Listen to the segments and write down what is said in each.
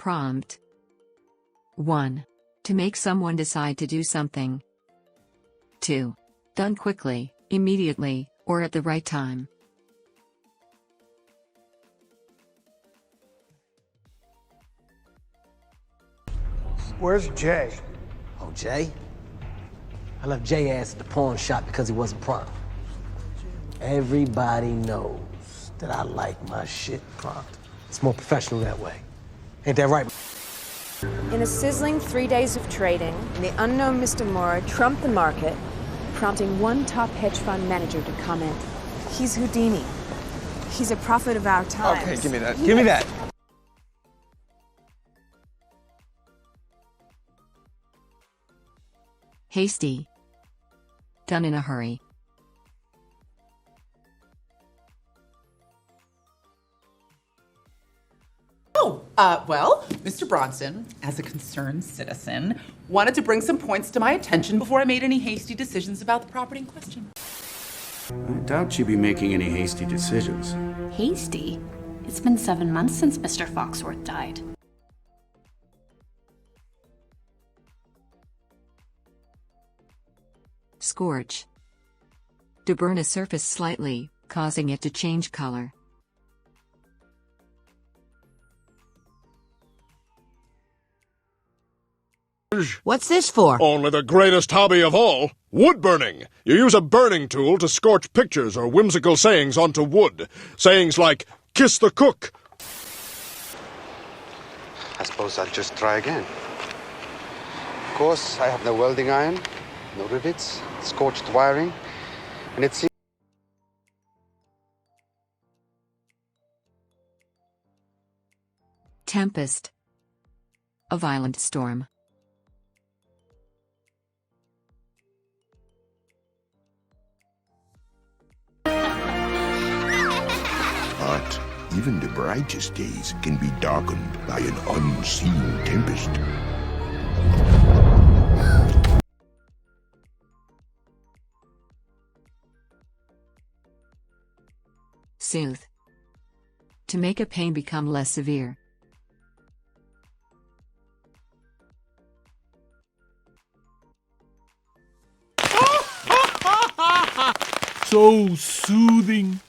Prompt 1. To make someone decide to do something. 2. Done quickly, immediately, or at the right time. Where's Jay? Oh, Jay? I left Jay ass at the pawn shop because he wasn't prompt. Everybody knows that I like my shit prompt. It's more professional that way. Ain't that right? In a sizzling 3 days of trading, the unknown Mr. Mora trumped the market, prompting one top hedge fund manager to comment, "He's Houdini. He's a prophet of our times." Okay, give me that. Give me that. Hasty. Done in a hurry. Well, Mr. Bronson, as a concerned citizen, wanted to bring some points to my attention before I made any hasty decisions about the property in question. I doubt you'd be making any hasty decisions. Hasty? It's been 7 months since Mr. Foxworth died. Scorch. To burn a surface slightly, causing it to change color. What's this for? Only the greatest hobby of all, wood burning. You use a burning tool to scorch pictures or whimsical sayings onto wood. Sayings like, kiss the cook. I suppose I'll just try again. Of course, I have no welding iron, no rivets, scorched wiring, and it seems... Tempest. A violent storm. But even the brightest days can be darkened by an unseen tempest. Soothe. To make a pain become less severe. So soothing.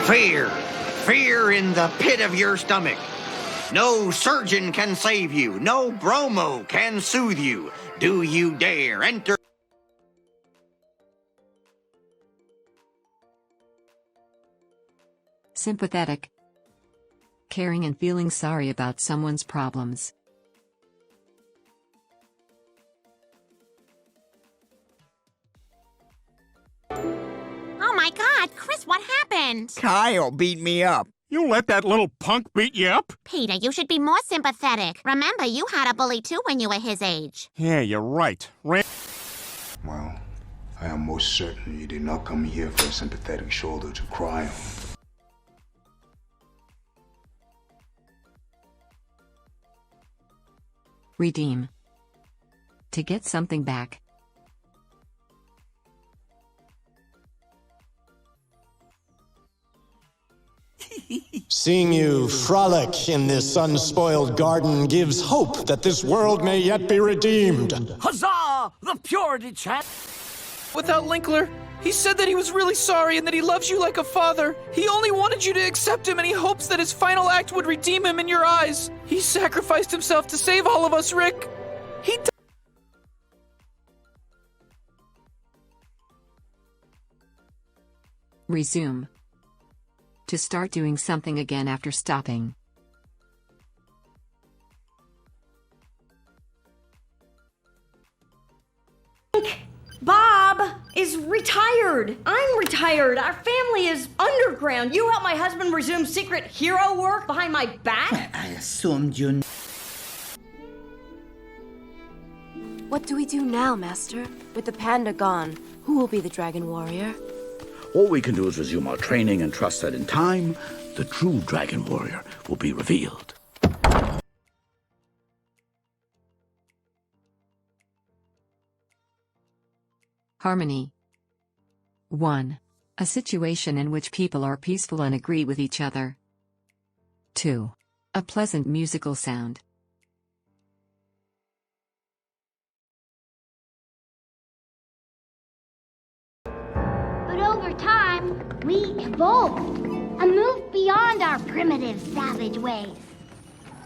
Fear. Fear in the pit of your stomach. No surgeon can save you. No bromo can soothe you. Do you dare enter? Sympathetic. Caring and feeling sorry about someone's problems. Oh my God, Chris, what happened? Kyle beat me up. You let that little punk beat you up? Peter, you should be more sympathetic. Remember, you had a bully too when you were his age. Yeah, you're right. Well, I am most certain you did not come here for a sympathetic shoulder to cry on. Redeem. To get something back. Seeing you frolic in this unspoiled garden gives hope that this world may yet be redeemed. Huzzah! The purity chant! Without Linkler, he said that he was really sorry and that he loves you like a father. He only wanted you to accept him and he hopes that his final act would redeem him in your eyes. He sacrificed himself to save all of us, Rick. He Resume. To start doing something again after stopping. Bob is retired. I'm retired. Our family is underground. You help my husband resume secret hero work behind my back? I assumed you... What do we do now, Master? With the panda gone, who will be the dragon warrior? All we can do is resume our training and trust that in time, the true Dragon Warrior will be revealed. Harmony. 1. A situation in which people are peaceful and agree with each other. 2. A pleasant musical sound. But over time, we evolved and moved beyond our primitive, savage ways.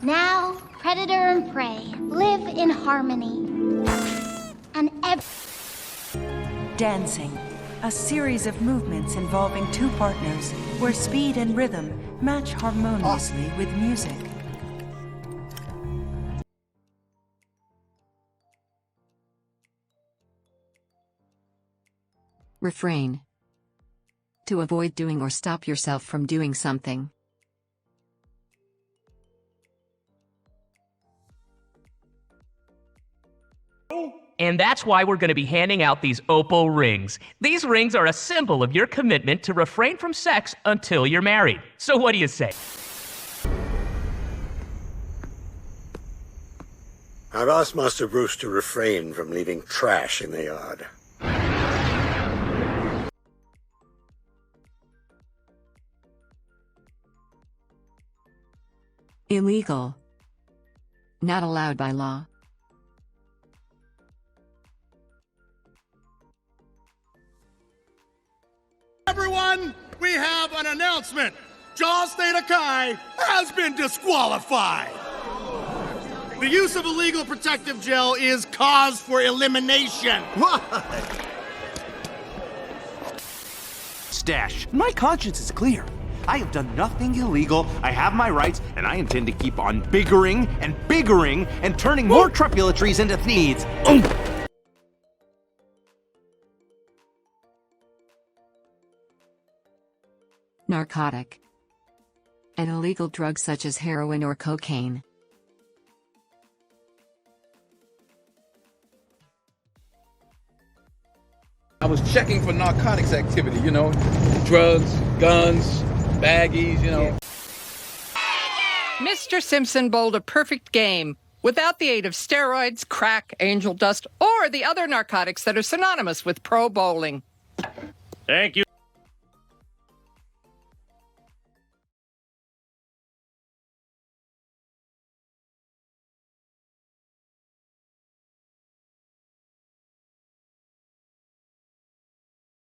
Now, predator and prey live in harmony. And Dancing, a series of movements involving two partners where speed and rhythm match harmoniously with music. Refrain. To avoid doing or stop yourself from doing something. And that's why we're going to be handing out these opal rings. These rings are a symbol of your commitment to refrain from sex until you're married. So what do you say? I've asked Master Bruce to refrain from leaving trash in the yard. Illegal. Not allowed by law. Everyone, we have an announcement. Jaws Theta Chi has been disqualified. The use of illegal protective gel is cause for elimination. What? Stash. My conscience is clear. I have done nothing illegal, I have my rights, and I intend to keep on biggering and turning more truculatories into needs. Narcotic. An illegal drug such as heroin or cocaine. I was checking for narcotics activity, you know, drugs, guns, baggies, you know. Mr. Simpson bowled a perfect game without the aid of steroids, crack, angel dust, or the other narcotics that are synonymous with pro bowling. Thank you.